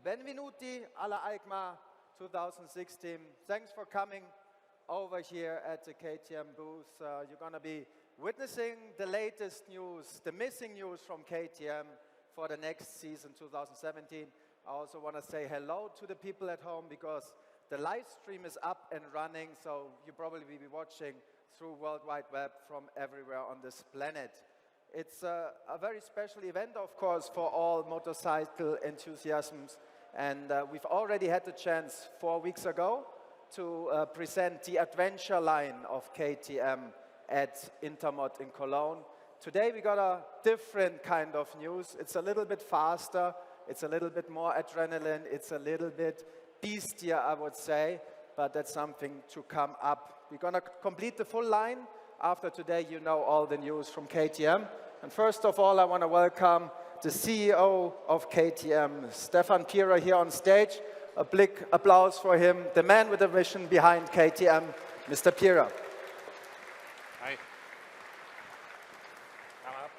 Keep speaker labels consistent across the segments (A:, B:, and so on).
A: Benvenuti alla EICMA 2016. Thanks for coming over here at the KTM booth. You're going to be witnessing the latest news, the missing news from KTM for the next season 2017. I also want to say hello to the people at home because the live stream is up and running, so you probably will be watching through World Wide Web from everywhere on this planet. It's a very special event, of course, for all motorcycle enthusiasts, and we've already had the chance 4 weeks ago to present the adventure line of KTM at Intermod in Cologne. Today we got a different kind of news. It's a little bit faster, it's a little bit more adrenaline, it's a little bit beastier, I would say, but that's something to come up. We're going to complete the full line. After today, you know all the news from KTM. And first of all, I want to welcome the CEO of KTM, Stefan Pierer, here on stage. A big applause for him, the man with the vision behind KTM, Mr. Pierer.
B: Hi. Come up.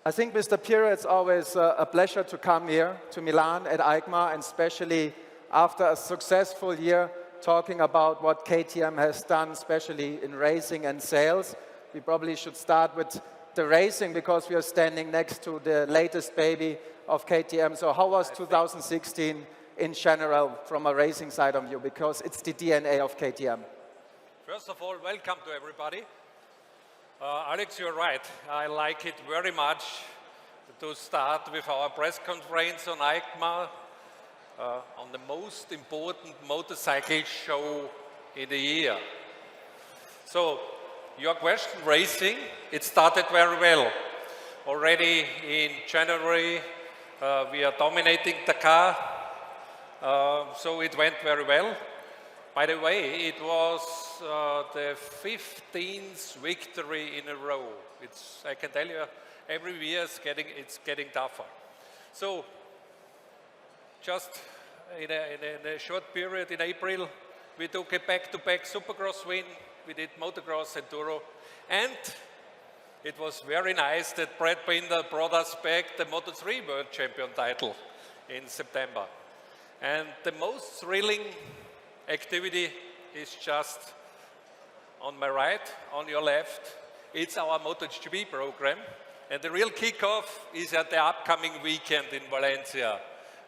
A: I think, Mr. Pierer, it's always a pleasure to come here to Milan at EICMA, and especially after a successful year talking about what KTM has done, especially in racing and sales. We probably should start with the racing because we are standing next to the latest baby of KTM. So how was 2016 in general from a racing side of view? Because it's the DNA of KTM.
B: First of all, welcome to everybody. Alex, you're right. I like it very much to start with our press conference on EICMA, on the most important motorcycle show in the year. So, your question, racing, it started very well. Already in January, we are dominating Dakar, so it went very well. By the way, it was the 15th victory in a row. I can tell you, every year it's getting tougher. So, just in a short period in April, we took a back-to-back Supercross win. We did motocross enduro, and it was very nice that Brad Binder brought us back the Moto3 World Champion title in September. And the most thrilling activity is just on my right, on your left. It's our MotoGP program, and the real kickoff is at the upcoming weekend in Valencia.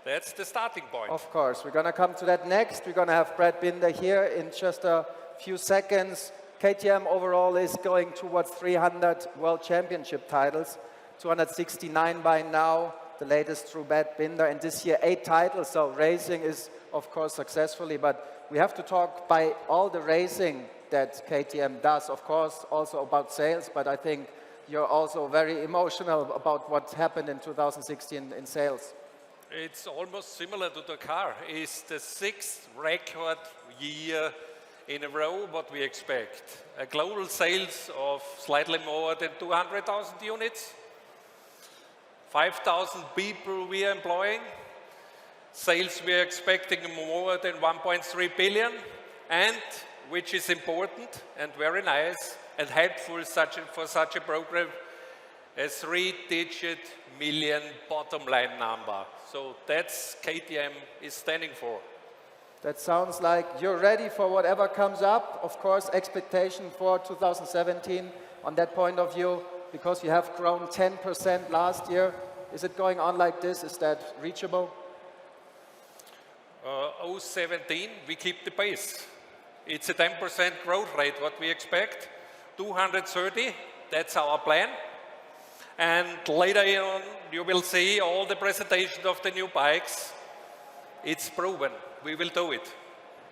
B: That's the starting point.
A: Of course, we're going to come to that next. We're going to have Brad Binder here in just a few seconds. KTM overall is going towards 300 World Championship titles, 269 by now, the latest through Brad Binder, and this year 8 titles. So racing is, of course, successfully, but we have to talk by all the racing that KTM does, of course, also about sales, but I think you're also very emotional about what happened in 2016 in sales.
B: It's almost similar to Dakar. It's the 6th record year in a row what we expect. A global sales of slightly more than 200,000 units. 5,000 people we are employing. Sales we are expecting more than 1.3 billion. And, which is important and very nice and helpful for such a program, a 3-digit million bottom line number. So that's KTM is standing for.
A: That sounds like you're ready for whatever comes up. Of course, expectation for 2017 on that point of view, because you have grown 10% last year. Is it going on like this? Is that reachable?
B: 2017, we keep the pace. It's a 10% growth rate, what we expect. 230, that's our plan. And later on, you will see all the presentation of the new bikes. It's proven. We will do it.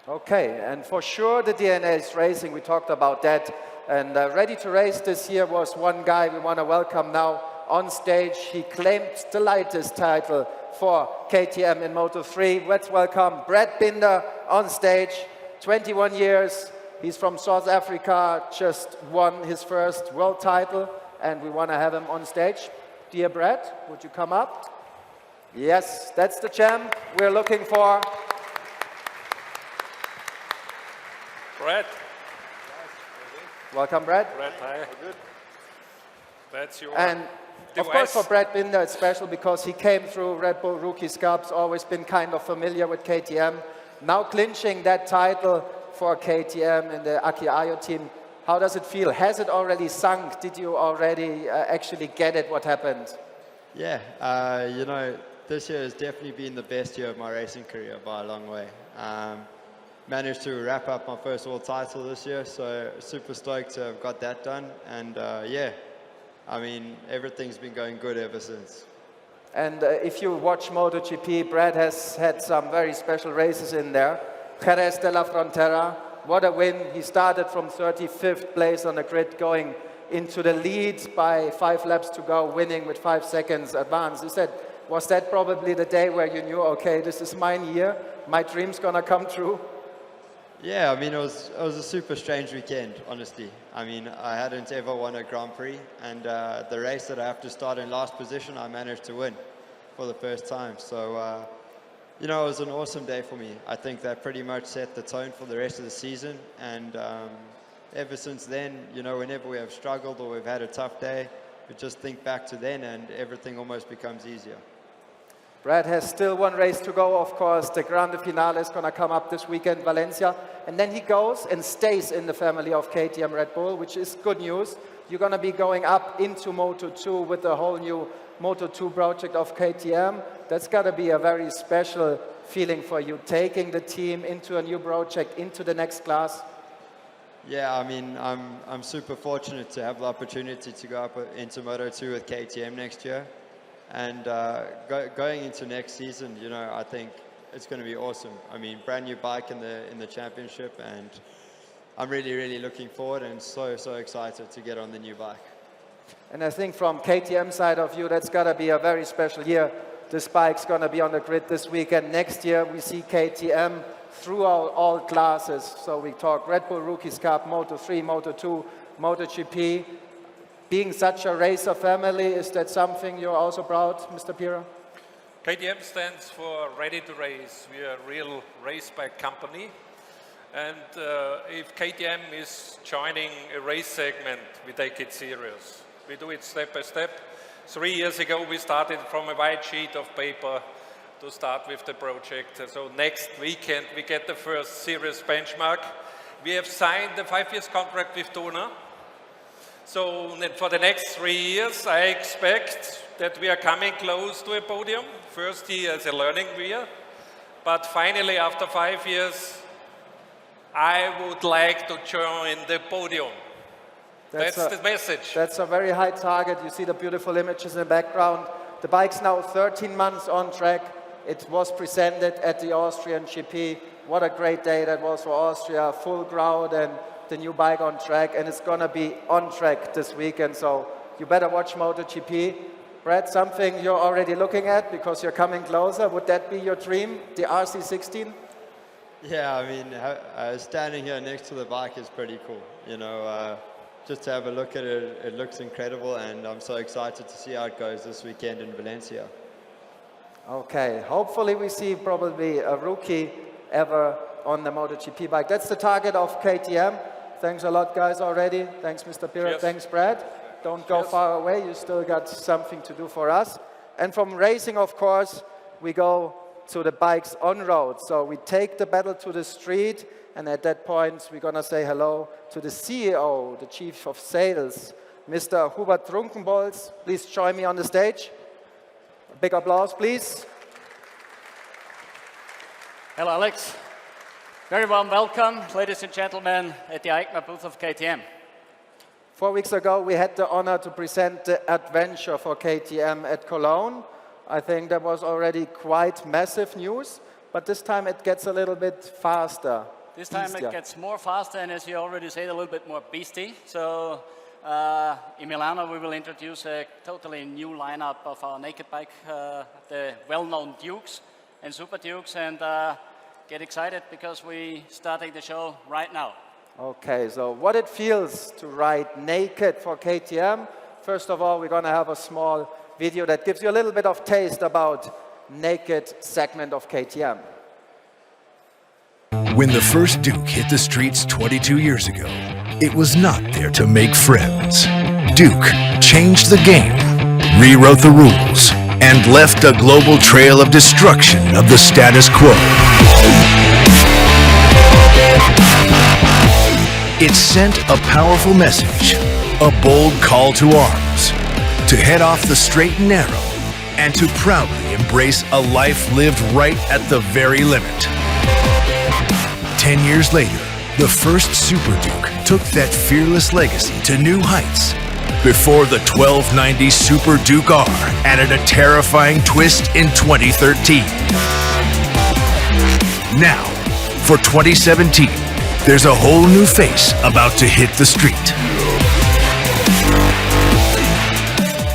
A: Okay, and for sure the DNA is racing. We talked about that. And ready to race this year was one guy we want to welcome now on stage. He claimed the latest title for KTM in Moto3. Let's welcome Brad Binder on stage. 21 years. He's from South Africa, just won his first world title, and we want to have him on stage. Dear Brad, would you come up? Yes, that's the champ we're looking for.
B: Brad.
A: Welcome, Brad.
B: Brad, hi. Good. That's your...
A: And Of course, for Brad Binder, it's special because he came through Red Bull Rookies Cups, always been kind of familiar with KTM. Now clinching that title for KTM in the Aki Ayo team, how does it feel? Has it already sunk? Did you already actually get it, what happened?
C: Yeah, you know, this year has definitely been the best year of my racing career by a long way. Managed to wrap up my first world title this year, so super stoked to have got that done. And yeah, I mean, everything's been going good ever since.
A: And if you watch MotoGP, Brad has had some very special races in there. Jerez de la Frontera, what a win. He started from 35th place on the grid, going into the lead by 5 laps to go, winning with 5 seconds advance. He said, was that probably the day where you knew, okay, this is my year, my dream's gonna come true?
C: Yeah, I mean, it was a super strange weekend, honestly. I mean, I hadn't ever won a Grand Prix, and the race that I have to start in last position, I managed to win for the first time. So, you know, it was an awesome day for me. I think that pretty much set the tone for the rest of the season, and ever since then, you know, whenever we have struggled or we've had a tough day, we just think back to then and everything almost becomes easier.
A: Brad has still one race to go, of course. The Grande Finale is going to come up this weekend, Valencia. And then he goes and stays in the family of KTM Red Bull, which is good news. You're going to be going up into Moto2 with the whole new Moto2 project of KTM. That's got to be a very special feeling for you, taking the team into a new project, into the next class.
C: Yeah, I mean, I'm super fortunate to have the opportunity to go up into Moto2 with KTM next year. And going into next season, you know, I think it's going to be awesome. I mean, brand new bike in the championship, and I'm really, really looking forward and so excited to get on the new bike.
A: And I think from KTM side of you, that's got to be a very special year. This bike's going to be on the grid this weekend. Next year, we see KTM throughout all classes. So we talk Red Bull Rookies Cup, Moto3, Moto2, MotoGP. Being such a racer family, is that something you're also proud, Mr. Pira?
B: KTM stands for Ready to Race. We are a real race bike company. And if KTM is joining a race segment, we take it serious. We do it step by step. 3 years ago, we started from a white sheet of paper to start with the project. So next weekend, we get the first serious benchmark. We have signed the 5 years contract with Dona. So for the next 3 years, I expect that we are coming close to a podium. First year as a learning year, but finally after 5 years, I would like to join the podium. That's the message.
A: That's a very high target. You see the beautiful images in the background. The bike's now 13 months on track. It was presented at the Austrian GP. What a great day that was for Austria. Full crowd and the new bike on track, and it's gonna be on track this weekend, so you better watch MotoGP. Brad, something you're already looking at because you're coming closer, would that be your dream, the RC16?
C: Yeah, I mean, standing here next to the bike is pretty cool. You know, just to have a look at it, it looks incredible, and I'm so excited to see how it goes this weekend in Valencia.
A: Okay, hopefully we see probably a rookie ever on the MotoGP bike. That's the target of KTM. Thanks a lot, guys, already. Thanks, Mr. Pira.
B: Cheers.
A: Thanks, Brad. Don't go far away. You still got something to do for us. And from racing, of course, we go to the bikes on road. So we take the battle to the street, and at that point, we're going to say hello to the CEO, the Chief of Sales, Mr. Hubert Trunkenbolz. Please join me on the stage. A big applause, please.
D: Hello, Alex. Very warm welcome, ladies and gentlemen, at the EICMA booth of KTM.
A: 4 weeks ago, we had the honor to present the adventure for KTM at Cologne. I think that was already quite massive news, but this time it gets a little bit faster.
D: This time
A: easier.
D: it gets more faster, and as you already said, a little bit more beastie. So in Milano, we will introduce a totally new lineup of our naked bike, the well-known Dukes and Super Dukes, and get excited because we're starting the show right now.
A: Okay, so what it feels to ride naked for KTM. First of all, we're going to have a small video that gives you a little bit of taste about naked segment of KTM.
E: When the first Duke hit the streets 22 years ago, it was not there to make friends. Duke changed the game rewrote the rules and left a global trail of destruction of the status quo. It sent a powerful message, a bold call to arms, to head off the straight and narrow, and to proudly embrace a life lived right at the very limit. 10 years later, the first Super Duke took that fearless legacy to new heights before the 1290 Super Duke R added a terrifying twist in 2013. Now, for 2017, there's a whole new face about to hit the street.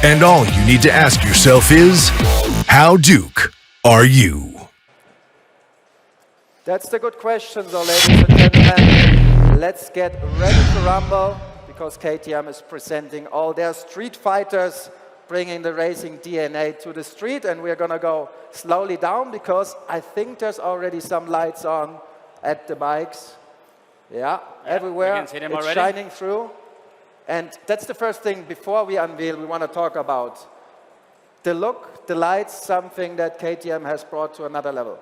E: And all you need to ask yourself is, how Duke are you?
A: That's the good question, so ladies and gentlemen, let's get ready to rumble, because KTM is presenting all their street fighters, bringing the racing DNA to the street, and we're gonna go slowly down, because I think there's already some lights on at the bikes. Yeah, everywhere,
D: you can see them
A: it's
D: already.
A: shining through. And that's the first thing, before we unveil, we want to talk about. The look, the lights, something that KTM has brought to another level.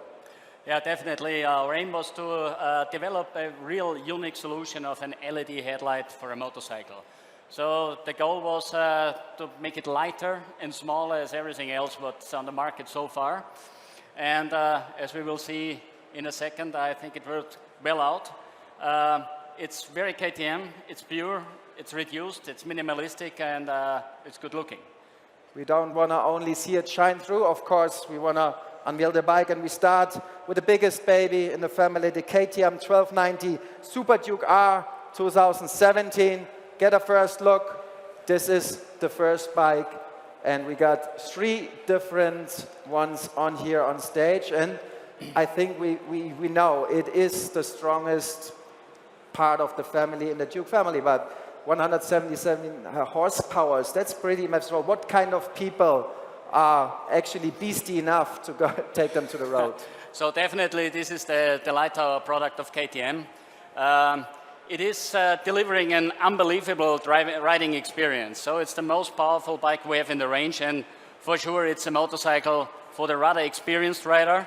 D: Yeah, definitely. Our aim was to develop a real unique solution of an LED headlight for a motorcycle. So the goal was to make it lighter and smaller as everything else what's on the market so far. And as we will see in a second, I think it worked well out. It's very KTM, it's pure, it's reduced, it's minimalistic, and it's good looking.
A: We don't want to only see it shine through. Of course, we want to unveil the bike, and we start with the biggest baby in the family, the KTM 1290 Super Duke R 2017. Get a first look. This is the first bike, and we got 3 different ones on here on stage, and I think we know it is the strongest part of the family in the Duke family, but 177 horsepower, that's pretty much. What kind of people are actually beastie enough to go take them to the road?
D: So definitely this is the light tower product of KTM. It is delivering an unbelievable riding experience. So it's the most powerful bike we have in the range, and for sure it's a motorcycle for the rather experienced rider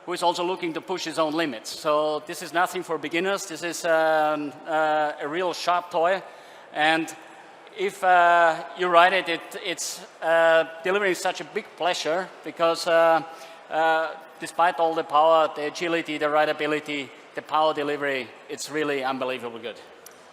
D: who is also looking to push his own limits. So this is nothing for beginners. This is a real sharp toy, and if you ride it, it's delivering such a big pleasure, because despite all the power, the agility, the rideability, the power delivery, it's really unbelievably good.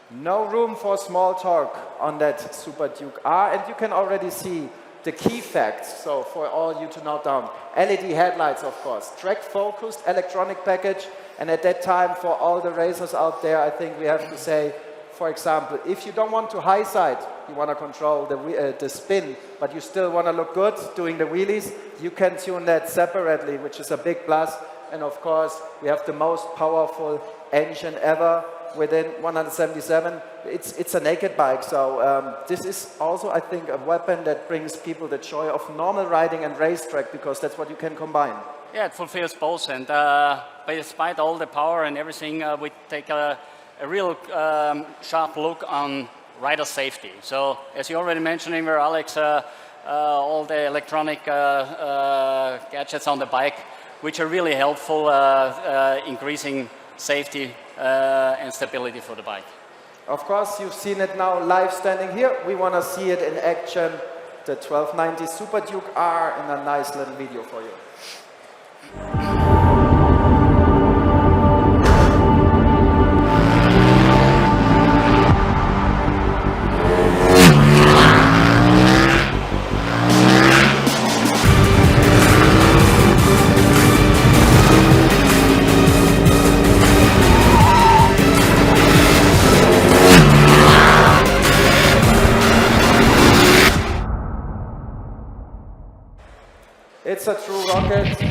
A: No room for small talk on that Super Duke R, and you can already see the key facts, so for all you to note down. LED headlights, of course, track-focused electronic package, and at that time, for all the racers out there, I think we have to say, for example, if you don't want to high side, you want to control the spin, but you still want to look good doing the wheelies, you can tune that separately, which is a big plus. And of course, we have the most powerful engine ever within 177. It's a naked bike, so this is also, I think, a weapon that brings people the joy of normal riding and racetrack, because that's what you can combine.
D: Yeah, it fulfills both, and despite all the power and everything, we take a real sharp look on rider safety. So, as you already mentioned, Alex, all the electronic gadgets on the bike, which are really helpful, increasing safety and stability for the bike.
A: Of course, you've seen it now live standing here. We want to see it in action, the 1290 Super Duke R, in a nice little video for you. It's a true rocket,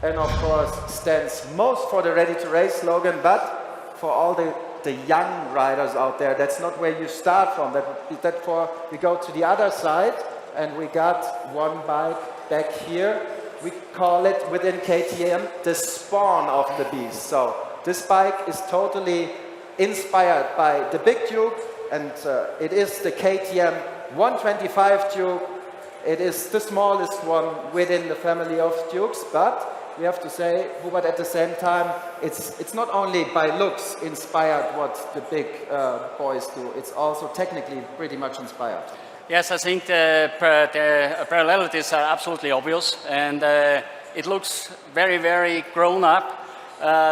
A: and of course stands most for the Ready to Race slogan, but for all the young riders out there, that's not where you start from. We go to the other side, and we got one bike back here. We call it within KTM the spawn of the beast. So this bike is totally inspired by the Big Duke, and it is the KTM 125 Duke. It is the smallest one within the family of Dukes, but we have to say, Hubert, at the same time, it's not only by looks inspired what the big boys do, it's also technically pretty much inspired.
D: Yes, I think the parallelities are absolutely obvious, and it looks very, very grown up,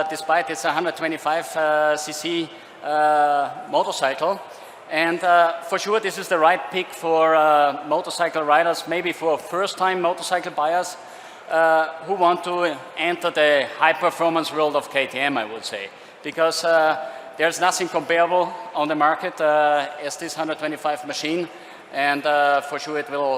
D: despite it's a 125cc motorcycle. And for sure, this is the right pick for motorcycle riders, maybe for first-time motorcycle buyers who want to enter the high-performance world of KTM, I would say. Because there's nothing comparable on the market as this 125 machine. And for sure, it will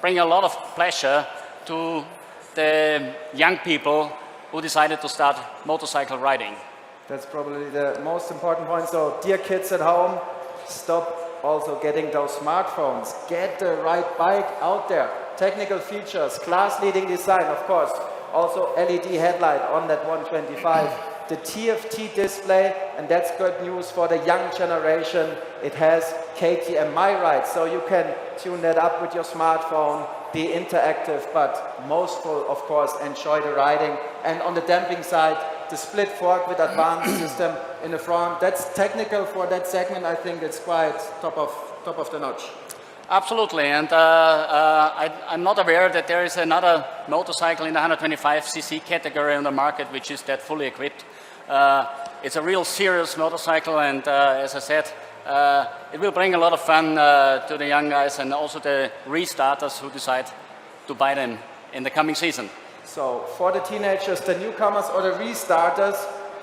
D: bring a lot of pleasure to the young people who decided to start motorcycle riding.
A: That's probably the most important point. So, dear kids at home, stop also getting those smartphones. Get the right bike out there. Technical features, class-leading design, of course. Also LED headlight on that 125. The TFT display, and that's good news for the young generation. It has KTM My Ride, so you can tune that up with your smartphone, be interactive, but most of course, enjoy the riding. And on the damping side, the split fork with advanced system in the front. That's technical for that segment. I think it's quite top of the notch.
D: Absolutely, and I'm not aware that there is another motorcycle in the 125cc category on the market which is that fully equipped. It's a real serious motorcycle, and as I said, it will bring a lot of fun to the young guys and also the restarters who decide to buy them in the coming season.
A: So for the teenagers, the newcomers or the restarters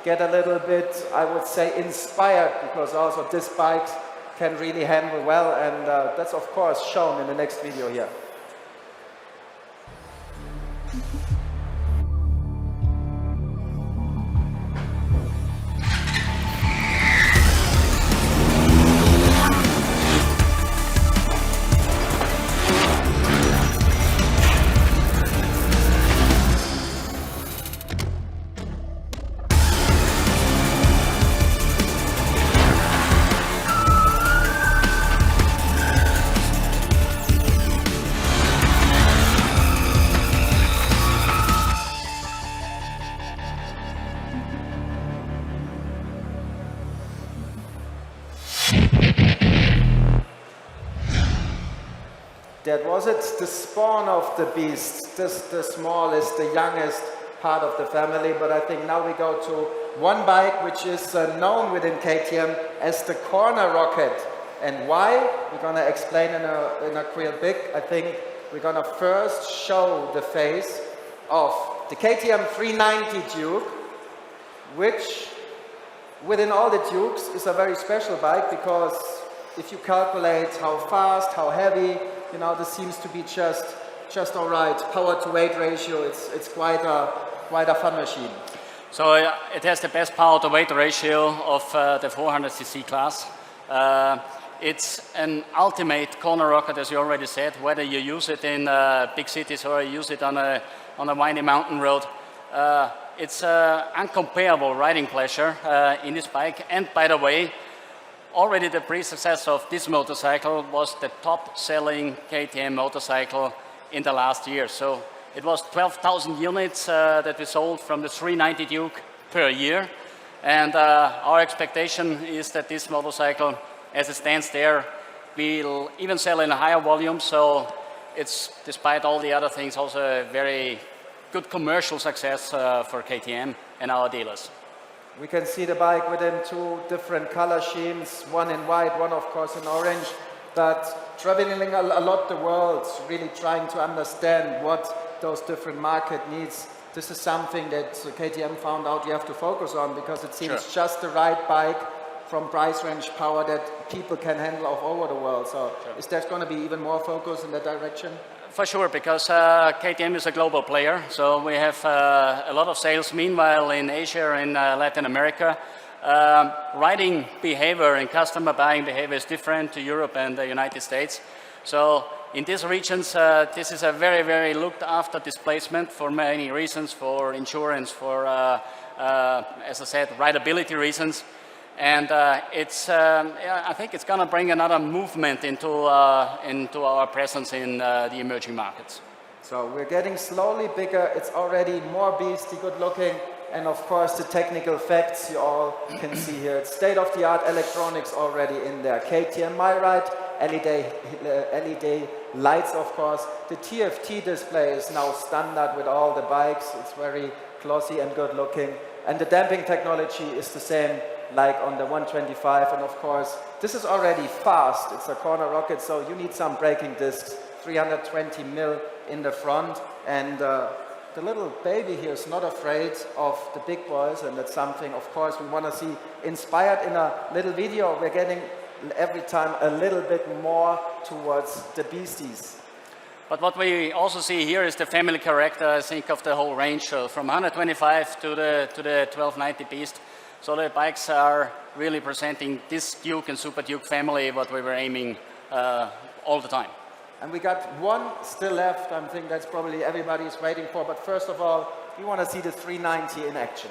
A: get a little bit, I would say, inspired, because also this bike can really handle well, and that's of course shown in the next video here. That was it, the spawn of the beast, this the smallest, the youngest part of the family. But I think now we go to one bike which is known within KTM as the corner rocket. And why? We're going to explain in a real big. I think we're going to first show the face of the KTM 390 Duke, which within all the Dukes is a very special bike, because if you calculate how fast, how heavy, you know, this seems to be just all right. Power to weight ratio, it's quite a fun machine.
D: So it has the best power to weight ratio of the 400cc class. It's an ultimate corner rocket, as you already said, whether you use it in big cities or you use it on a windy mountain road. It's uncomparable riding pleasure in this bike. And by the way, already the pre-success of this motorcycle was the top-selling KTM motorcycle in the last year. So it was 12,000 units that we sold from the 390 Duke per year. And our expectation is that this motorcycle, as it stands there, will even sell in a higher volume. So it's, despite all the other things, also a very good commercial success for KTM and our dealers.
A: We can see the bike within two different color schemes, one in white, one of course in orange, but traveling a lot the world, really trying to understand what those different market needs. This is something that KTM found out you have to focus on, because it seems just the right bike from price range, power that people can handle all over the world. So is there going to be even more focus in that direction?
D: For sure, because KTM is a global player, so we have a lot of sales meanwhile in Asia and Latin America. Riding behavior and customer buying behavior is different to Europe and the United States. So in these regions, this is a very, very looked after displacement for many reasons, for insurance, for, as I said, rideability reasons. And yeah, I think it's going to bring another movement into our presence in the emerging markets.
A: So we're getting slowly bigger. It's already more beastie, good looking. And of course, the technical facts you all can see here. It's state-of-the-art electronics already in there. KTM MyRide, LED lights, of course. The TFT display is now standard with all the bikes. It's very glossy and good looking. And the damping technology is the same like on the 125. And of course, this is already fast. It's a corner rocket, so you need some braking discs. 320 mil in the front. And the little baby here is not afraid of the big boys, and that's something, of course, we want to see inspired in a little video. We're getting every time a little bit more towards the beasties.
D: But what we also see here is the family character, I think, of the whole range, from 125 to the 1290 Beast. So the bikes are really presenting this Duke and Super Duke family, what we were aiming all the time.
A: And we got one still left. I think that's probably everybody is waiting for. But first of all, we want to see the 390 in action.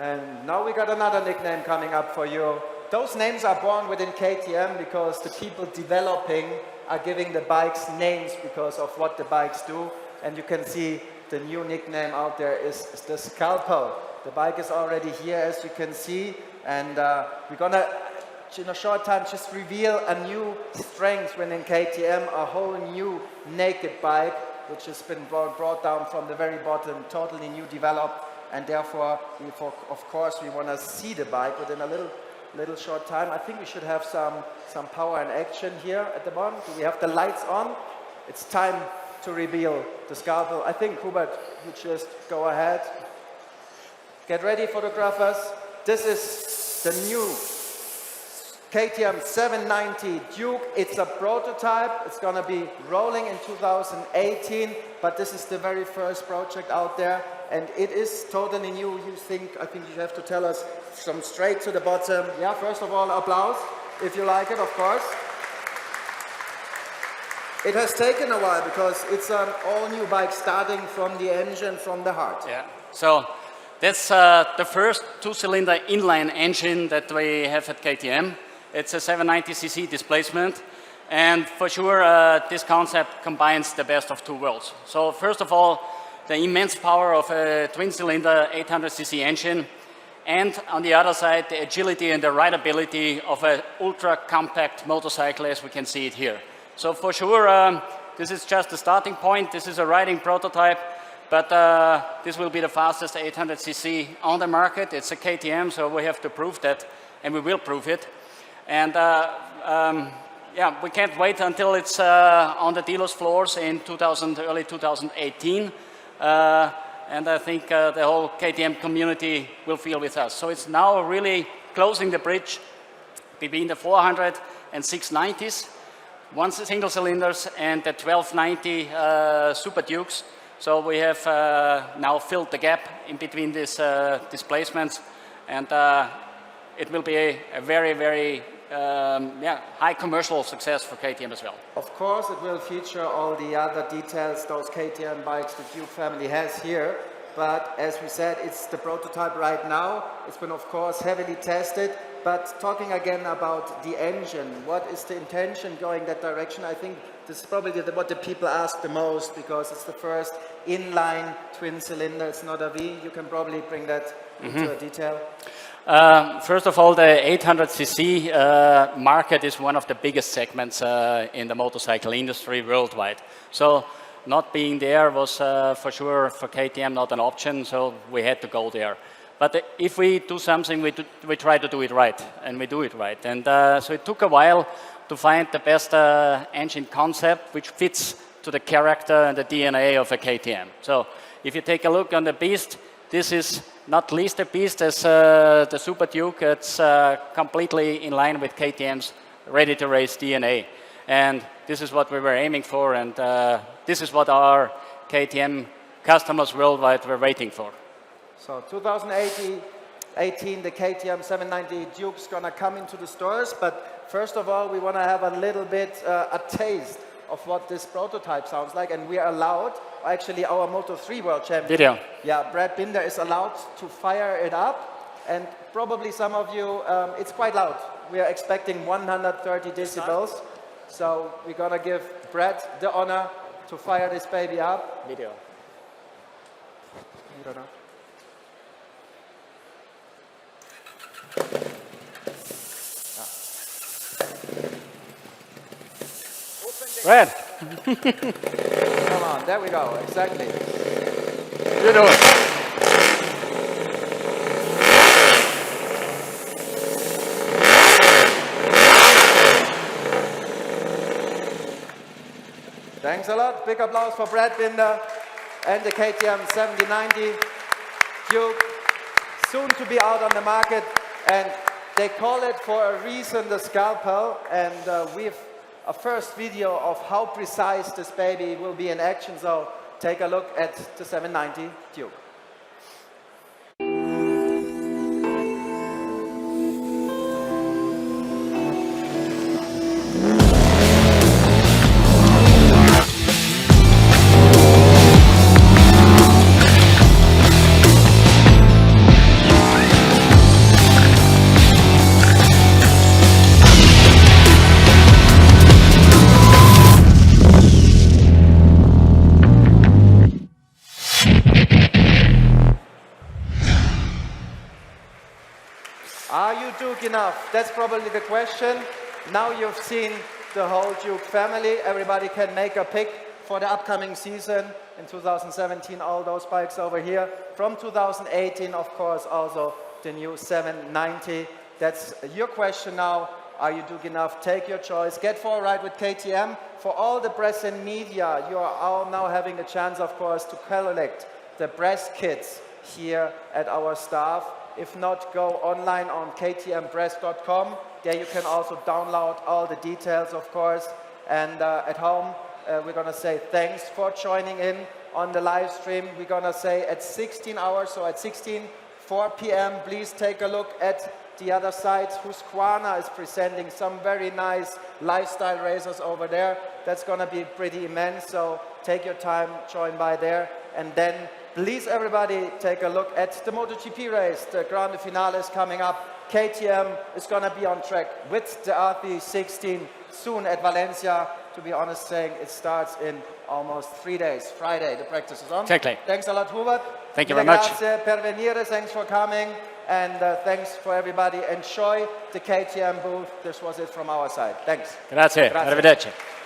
A: And now we got another nickname coming up for you. Those names are born within KTM because the people developing are giving the bikes names because of what the bikes do. And you can see the new nickname out there is the Scalpel. The bike is already here, as you can see. And we're gonna, in a short time, just reveal a new strength within KTM, a whole new naked bike, which has been brought down from the very bottom, totally new developed. And therefore, of course, we want to see the bike within a little short time. I think we should have some power and action here at the bottom. Do we have the lights on? It's time to reveal the Scalpel. I think, Hubert, you just go ahead. Get ready, photographers. This is the new KTM 790 Duke. It's a prototype. It's going to be rolling in 2018, but this is the very first project out there. And it is totally new. I think you have to tell us some straight to the bottom. Yeah, first of all, applause, if you like it, of course. It has taken a while because it's an all-new bike starting from the engine, from the heart.
D: Yeah, so that's the first two-cylinder inline engine that we have at KTM. It's a 790cc displacement. And for sure, this concept combines the best of two worlds. So first of all, the immense power of a twin-cylinder 800cc engine, and on the other side, the agility and the rideability of an ultra-compact motorcycle, as we can see it here. So for sure, this is just the starting point. This is a riding prototype, but this will be the fastest 800cc on the market. It's a KTM, so we have to prove that, and we will prove it. And yeah, we can't wait until it's on the dealers' floors in early 2018. And I think the whole KTM community will feel with us. So it's now really closing the bridge between the 400 and 690s, one single cylinders, and the 1290 Super Dukes. So we have now filled the gap in between these displacements, and it will be a very, very high commercial success for KTM as well.
A: Of course, it will feature all the other details those KTM bikes the Duke family has here. But as we said, it's the prototype right now. It's been, of course, heavily tested. But talking again about the engine, what is the intention going that direction? I think this is probably what the people ask the most because it's the first inline twin cylinder. It's not a V. You can probably bring that into detail.
D: First of all, the 800cc market is one of the biggest segments in the motorcycle industry worldwide. So not being there was for sure for KTM not an option, so we had to go there. But if we do something, we try to do it right, and we do it right. And so it took a while to find the best engine concept which fits to the character and the DNA of a KTM. So if you take a look on the Beast, this is not least a beast as the Super Duke. It's completely in line with KTM's ready-to-race DNA. And this is what we were aiming for, and this is what our KTM customers worldwide were waiting for.
A: So 2018, the KTM 790 Duke's gonna come into the stores, but first of all, we wanna have a little bit a taste of what this prototype sounds like, and we are allowed, actually our Moto3 World Champion.
D: Video.
A: Yeah, Brad Binder is allowed to fire it up, and probably some of you, it's quite loud. We are expecting 130 decibels, so we're gonna give Brad the honor to fire this baby up.
D: Video.
A: I don't know.
D: Red.
A: Come on, there we go, exactly.
D: You do it.
A: Thanks a lot. Big applause for Brad Binder and the KTM 7090 Duke, soon to be out on the market. And they call it for a reason the scalpel. And we have a first video of how precise this baby will be in action. So take a look at the 790 Duke. Are you Duke enough? That's probably the question. Now you've seen the whole Duke family. Everybody can make a pick for the upcoming season. In 2017, all those bikes over here. From 2018, of course, also the new 790. That's your question now. Are you Duke enough? Take your choice. Get for a ride with KTM. For all the press and media, you are all now having the chance, of course, to collect the press kits here at our staff. If not, go online on ktmpress.com. There you can also download all the details, of course. And at home, we're going to say thanks for joining in on the live stream. We're going to say at 16 hours, so at 4 p.m., please take a look at the other side. Husqvarna is presenting some very nice lifestyle racers over there. That's going to be pretty immense, so take your time, join by there. And then please, everybody, take a look at the MotoGP race. The Grande Finale is coming up. KTM is going to be on track with the RP16 soon at Valencia. To be honest, saying it starts in almost 3 days. Friday, the practice is on.
D: Exactly.
A: Thanks a lot, Hubert.
D: Thank you very much.
A: Grazie per venire. Thanks for coming. And thanks for everybody. Enjoy the KTM booth. This was it from our side. Thanks.
D: Grazie.
A: Grazie.
D: Arrivederci.